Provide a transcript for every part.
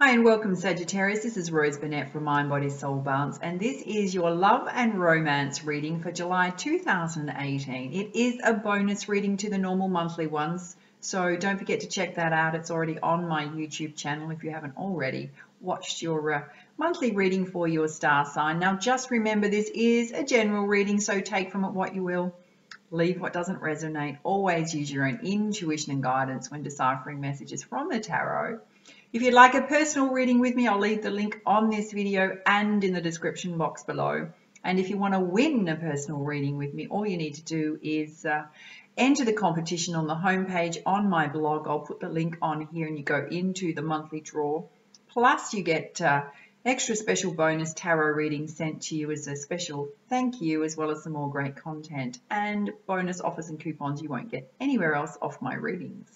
Hi and welcome Sagittarius. This is Rose Burnett from Mind, Body, Soul Balance, and this is your love and romance reading for July 2018. It is a bonus reading to the normal monthly ones, so don't forget to check that out. It's already on my YouTube channel if you haven't already watched your monthly reading for your star sign. Now just remember, this is a general reading, so take from it what you will. Leave what doesn't resonate. Always use your own intuition and guidance when deciphering messages from the tarot. If you'd like a personal reading with me, I'll leave the link on this video and in the description box below. And if you want to win a personal reading with me, all you need to do is enter the competition on the homepage on my blog. I'll put the link on here and you go into the monthly draw. Plus you get extra special bonus tarot readings sent to you as a special thank you, as well as some more great content and bonus offers and coupons you won't get anywhere else off my readings.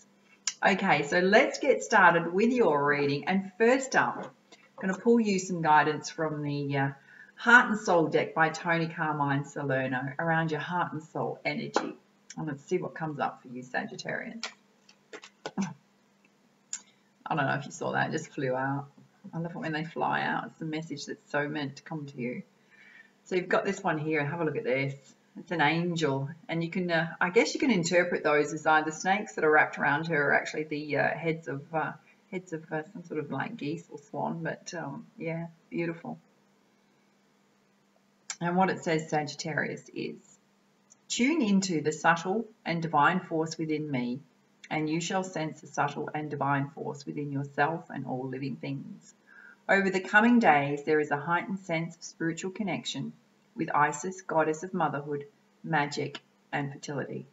Okay, so let's get started with your reading. And first up, I'm going to pull you some guidance from the Heart and Soul deck by Tony Carmine Salerno around your heart and soul energy. And let's see what comes up for you, Sagittarius. I don't know if you saw that, it just flew out. I love it when they fly out. It's a message that's so meant to come to you. So you've got this one here. Have a look at this. It's an angel, and you can, I guess you can interpret those as either snakes that are wrapped around her, or actually the heads of some sort of like geese or swan. But yeah, beautiful. And what it says, Sagittarius, is tune into the subtle and divine force within me, and you shall sense the subtle and divine force within yourself and all living things. Over the coming days, there is a heightened sense of spiritual connection with Isis, goddess of motherhood, magic, and fertility.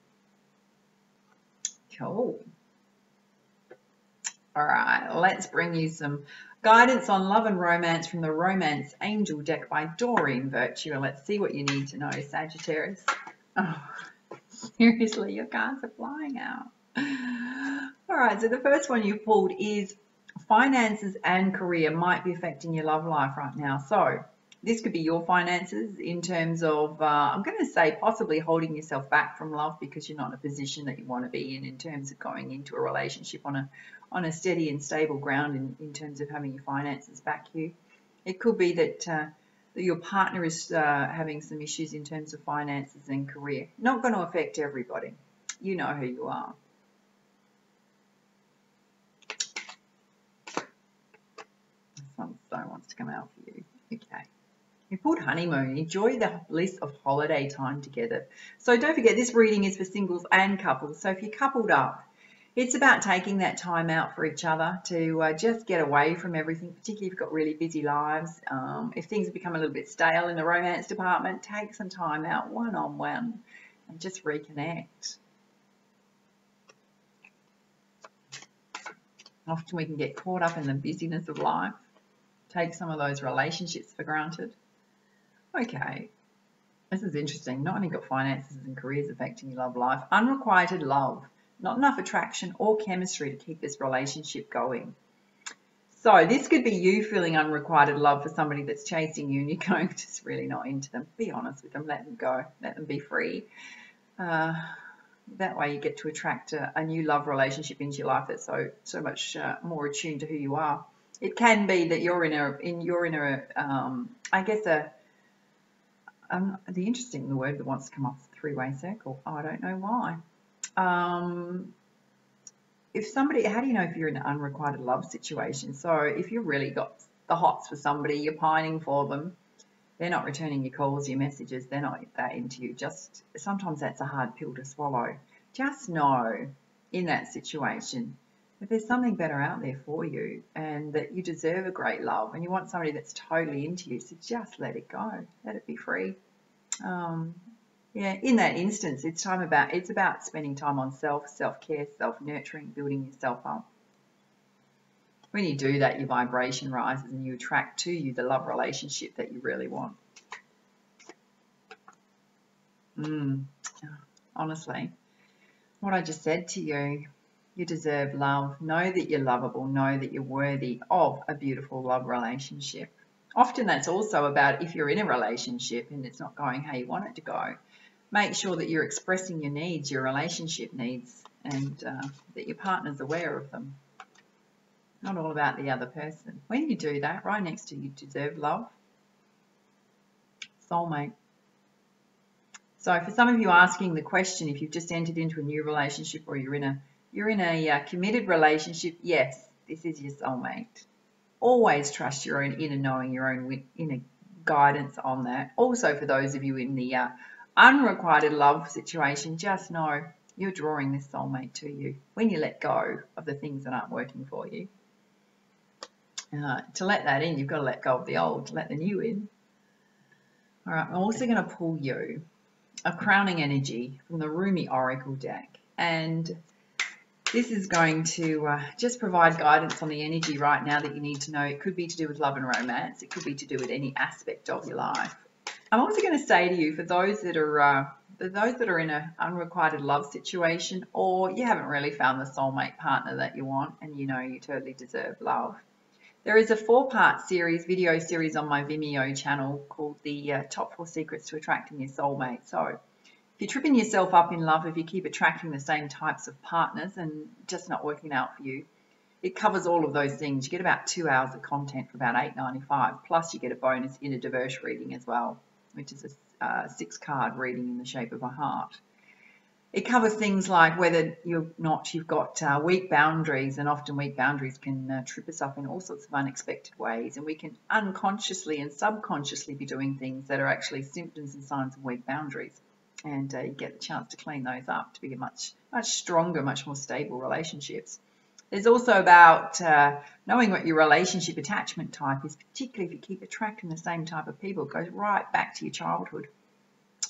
Cool. All right, let's bring you some guidance on love and romance from the Romance Angel deck by Doreen Virtue. Let's see what you need to know, Sagittarius. Oh, seriously, your cards are flying out. All right, so the first one you pulled is finances and career might be affecting your love life right now. So this could be your finances in terms of, I'm going to say possibly holding yourself back from love because you're not in a position that you want to be in terms of going into a relationship on a steady and stable ground in terms of having your finances back you. It could be that your partner is having some issues in terms of finances and career. Not going to affect everybody. You know who you are. This one wants to come out for you. Okay. You pulled honeymoon. Enjoy the bliss of holiday time together. So don't forget, this reading is for singles and couples. So if you're coupled up, it's about taking that time out for each other to just get away from everything, particularly if you've got really busy lives. If things have become a little bit stale in the romance department, take some time out one-on-one and just reconnect. Often we can get caught up in the busyness of life, take some of those relationships for granted. Okay, this is interesting. Not only got finances and careers affecting your love life, unrequited love, not enough attraction or chemistry to keep this relationship going. So this could be you feeling unrequited love for somebody that's chasing you and you're going just really not into them. Be honest with them, let them go, let them be free. That way you get to attract a new love relationship into your life that's so much more attuned to who you are. It can be that you're in a I guess the word that wants to come off, three-way circle. Oh, I don't know why. If somebody, how do you know if you're in an unrequited love situation? So if you've really got the hots for somebody, you're pining for them, they're not returning your calls, your messages, they're not that into you. Just sometimes that's a hard pill to swallow. Just know in that situation that there's something better out there for you and that you deserve a great love and you want somebody that's totally into you. So just let it go, let it be free. Yeah, in that instance, it's about spending time on self-care, self-nurturing, building yourself up. When you do that, your vibration rises and you attract to you the love relationship that you really want. Honestly, what I just said to you, you deserve love. Know that you're lovable. Know that you're worthy of a beautiful love relationship. Often that's also about if you're in a relationship and it's not going how you want it to go, make sure that you're expressing your needs, your relationship needs, and that your partner's aware of them. not all about the other person. When you do that, right next to you deserve love, soulmate. So for some of you asking the question, if you've just entered into a new relationship or you're in a committed relationship, yes, this is your soulmate. Always trust your own inner knowing, your own inner guidance on that. Also for those of you in the unrequited love situation, just know you're drawing this soulmate to you when you let go of the things that aren't working for you. To let that in, you've got to let go of the old to let the new in. All right, I'm also going to pull you a crowning energy from the Rumi Oracle deck. And this is going to just provide guidance on the energy right now that you need to know. It could be to do with love and romance. It could be to do with any aspect of your life. I'm also going to say to you, for those that are in an unrequited love situation, or you haven't really found the soulmate partner that you want and you know you totally deserve love, there is a 4-part video series on my Vimeo channel called the Top 4 Secrets to Attracting Your Soulmate. So if you're tripping yourself up in love, if you keep attracting the same types of partners and just not working out for you, it covers all of those things. You get about 2 hours of content for about $8.95, plus you get a bonus inner diverse reading as well, which is a 6-card reading in the shape of a heart. It covers things like whether you've got weak boundaries, and often weak boundaries can trip us up in all sorts of unexpected ways, and we can unconsciously and subconsciously be doing things that are actually symptoms and signs of weak boundaries, and you get the chance to clean those up to be much stronger, much more stable relationships. There's also about knowing what your relationship attachment type is, particularly if you keep attracting the same type of people. It goes right back to your childhood.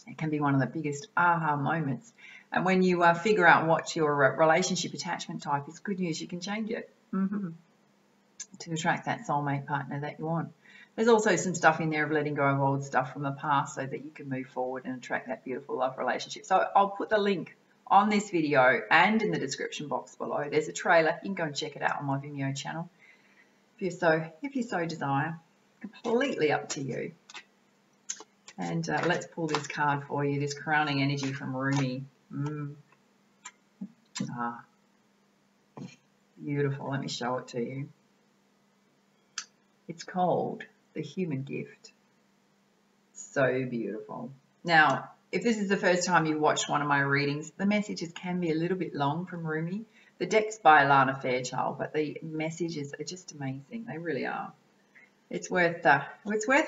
It can be one of the biggest aha moments. And when you figure out what your relationship attachment type is, good news, you can change it to attract that soulmate partner that you want. There's also some stuff in there of letting go of old stuff from the past so that you can move forward and attract that beautiful love relationship. So I'll put the link on this video and in the description box below. There's a trailer. You can go and check it out on my Vimeo channel if you so desire. Completely up to you. And let's pull this card for you, this crowning energy from Rumi. Beautiful. Let me show it to you. It's called the Human Gift. So beautiful. Now, if this is the first time you've watched one of my readings, the messages can be a little bit long from Rumi. The deck's by Lana Fairchild, but the messages are just amazing. They really are. It's worth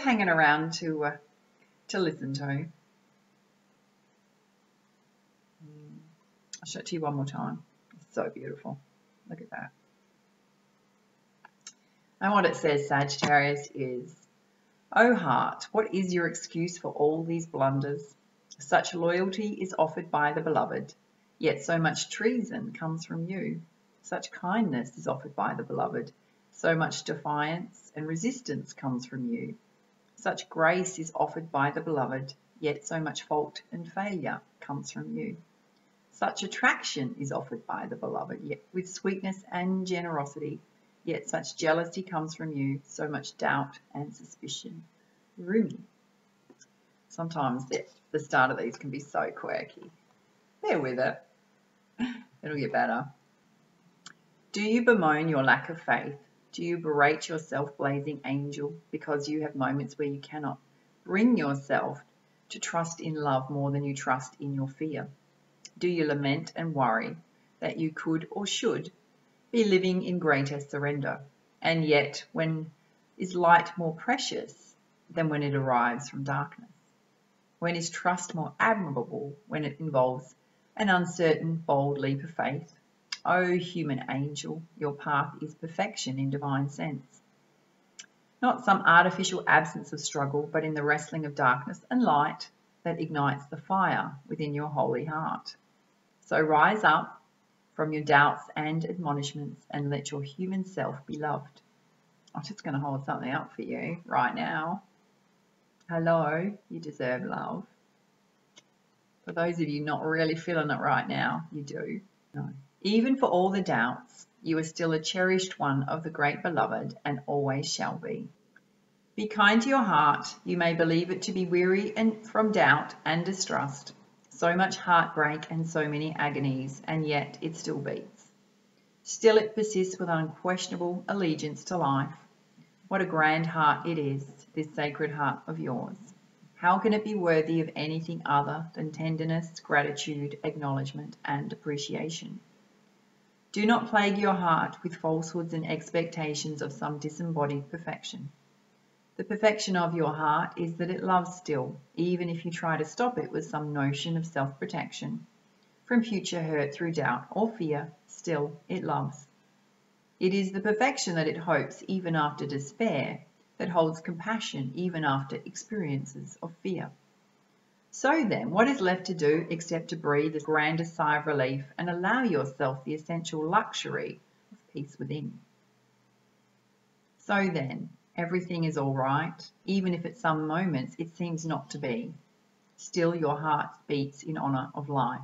hanging around to listen to. I'll show it to you one more time. It's so beautiful. Look at that. And what it says, Sagittarius, is, "Oh heart, what is your excuse for all these blunders? Such loyalty is offered by the beloved, yet so much treason comes from you. Such kindness is offered by the beloved, so much defiance and resistance comes from you. Such grace is offered by the beloved, yet so much fault and failure comes from you. Such attraction is offered by the beloved, yet with sweetness and generosity, yet such jealousy comes from you, so much doubt and suspicion." Rumi. Sometimes the start of these can be so quirky. Bear with it. It'll get better. "Do you bemoan your lack of faith? Do you berate your self-blazing angel because you have moments where you cannot bring yourself to trust in love more than you trust in your fear? Do you lament and worry that you could or should be living in greater surrender? And yet, when is light more precious than when it arrives from darkness? When is trust more admirable when it involves an uncertain, bold leap of faith? O human angel, your path is perfection in divine sense. Not some artificial absence of struggle, but in the wrestling of darkness and light that ignites the fire within your holy heart. So rise up from your doubts and admonishments and let your human self be loved." I'm just going to hold something up for you right now. Hello, you deserve love. For those of you not really feeling it right now, you do. No. Even for all the doubts, you are still a cherished one of the great beloved and always shall be. Be kind to your heart. You may believe it to be weary and from doubt and distrust. So much heartbreak and so many agonies, and yet it still beats. Still it persists with unquestionable allegiance to life. What a grand heart it is, this sacred heart of yours. How can it be worthy of anything other than tenderness, gratitude, acknowledgement, and appreciation? Do not plague your heart with falsehoods and expectations of some disembodied perfection. The perfection of your heart is that it loves still, even if you try to stop it with some notion of self-protection from future hurt through doubt or fear. Still it loves. It is the perfection that it hopes even after despair, that holds compassion even after experiences of fear. So then, what is left to do except to breathe a grandest sigh of relief and allow yourself the essential luxury of peace within? So then, everything is all right, even if at some moments it seems not to be. Still your heart beats in honour of life.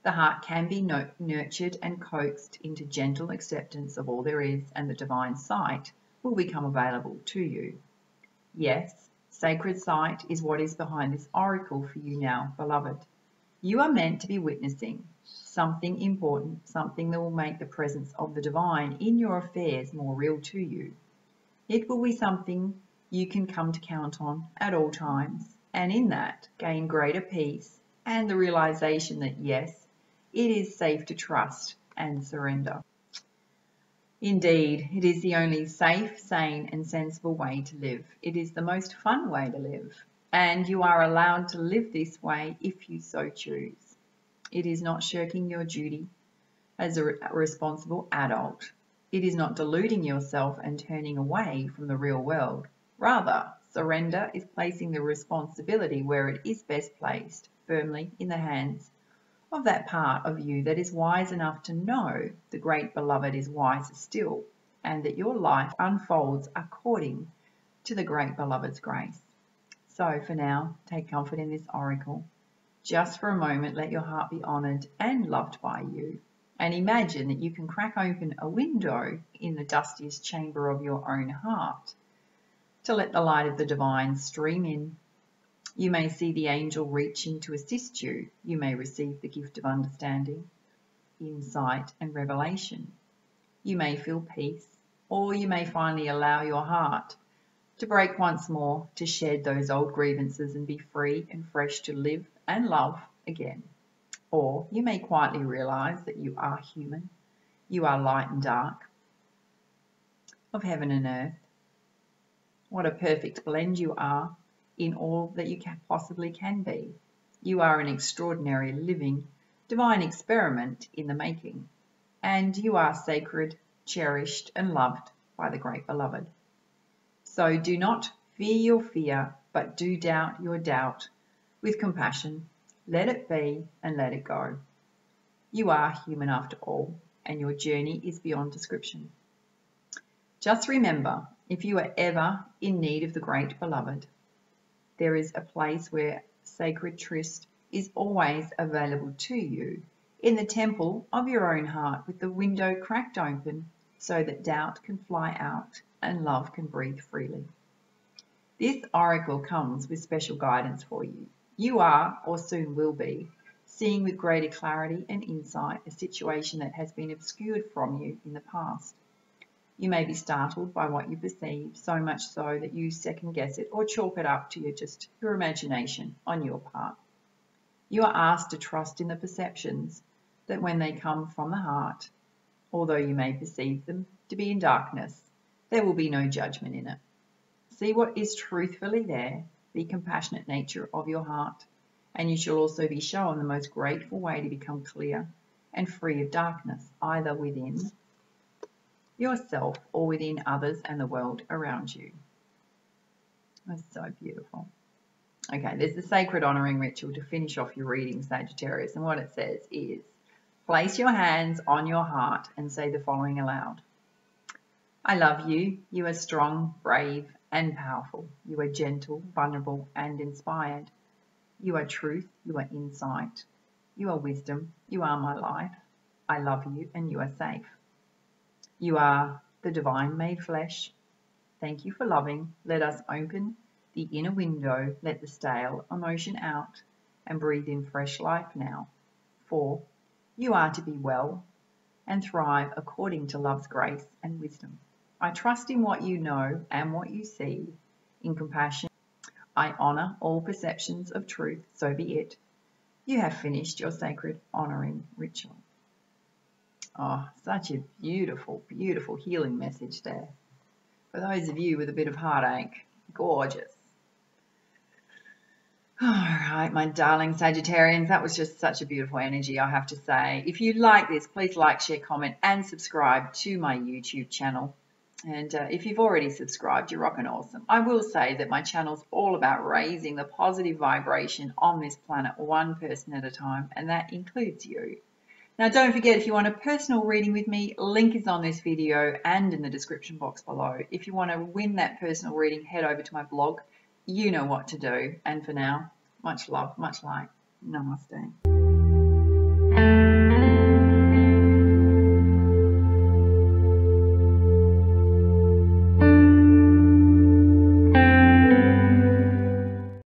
The heart can be nurtured and coaxed into gentle acceptance of all there is, and the divine sight will become available to you. Yes, sacred sight is what is behind this oracle for you now, beloved. You are meant to be witnessing something important, something that will make the presence of the divine in your affairs more real to you. It will be something you can come to count on at all times, and in that gain greater peace and the realization that yes, it is safe to trust and surrender. Indeed, it is the only safe, sane, and sensible way to live. It is the most fun way to live, and you are allowed to live this way if you so choose. It is not shirking your duty as a responsible adult. It is not deluding yourself and turning away from the real world. Rather, surrender is placing the responsibility where it is best placed, firmly in the hands of that part of you that is wise enough to know the great beloved is wiser still, and that your life unfolds according to the great beloved's grace. So for now, take comfort in this oracle. Just for a moment, let your heart be honoured and loved by you, and imagine that you can crack open a window in the dustiest chamber of your own heart to let the light of the divine stream in. You may see the angel reaching to assist you. You may receive the gift of understanding, insight, and revelation. You may feel peace, or you may finally allow your heart to break once more, to shed those old grievances and be free and fresh to live and love again. Or you may quietly realize that you are human. You are light and dark, of heaven and earth. What a perfect blend you are in all that you possibly can be. You are an extraordinary, living, divine experiment in the making, and you are sacred, cherished, and loved by the great beloved. So do not fear your fear, but do doubt your doubt with compassion. Let it be and let it go. You are human after all, and your journey is beyond description. Just remember, if you are ever in need of the great beloved, there is a place where sacred tryst is always available to you, in the temple of your own heart, with the window cracked open so that doubt can fly out and love can breathe freely. This oracle comes with special guidance for you. You are, or soon will be, seeing with greater clarity and insight a situation that has been obscured from you in the past. You may be startled by what you perceive, so much so that you second guess it or chalk it up to your imagination on your part. You are asked to trust in the perceptions that when they come from the heart, although you may perceive them to be in darkness, there will be no judgment in it. See what is truthfully there, the compassionate nature of your heart, and you shall also be shown the most grateful way to become clear and free of darkness, either within yourself or within others and the world around you. That's so beautiful. Okay, there's the sacred honouring ritual to finish off your reading, Sagittarius, and what it says is, place your hands on your heart and say the following aloud. I love you. You are strong, brave, and powerful. You are gentle, vulnerable, and inspired. You are truth. You are insight. You are wisdom. You are my life. I love you and you are safe. You are the divine made flesh. Thank you for loving. Let us open the inner window, let the stale emotion out, and breathe in fresh life now. For you are to be well. and thrive according to love's grace and wisdom. I trust in what you know and what you see. In compassion, I honor all perceptions of truth, so be it. You have finished your sacred honoring ritual. Oh, such a beautiful, beautiful healing message there. For those of you with a bit of heartache, gorgeous. All right, my darling Sagittarians, that was just such a beautiful energy, I have to say. If you like this, please like, share, comment, and subscribe to my YouTube channel. And if you've already subscribed, you're rocking awesome. I will say that my channel's all about raising the positive vibration on this planet, one person at a time, and that includes you. Now, don't forget, if you want a personal reading with me, link is on this video and in the description box below. If you want to win that personal reading, head over to my blog. You know what to do. And for now, much love, much light. Namaste.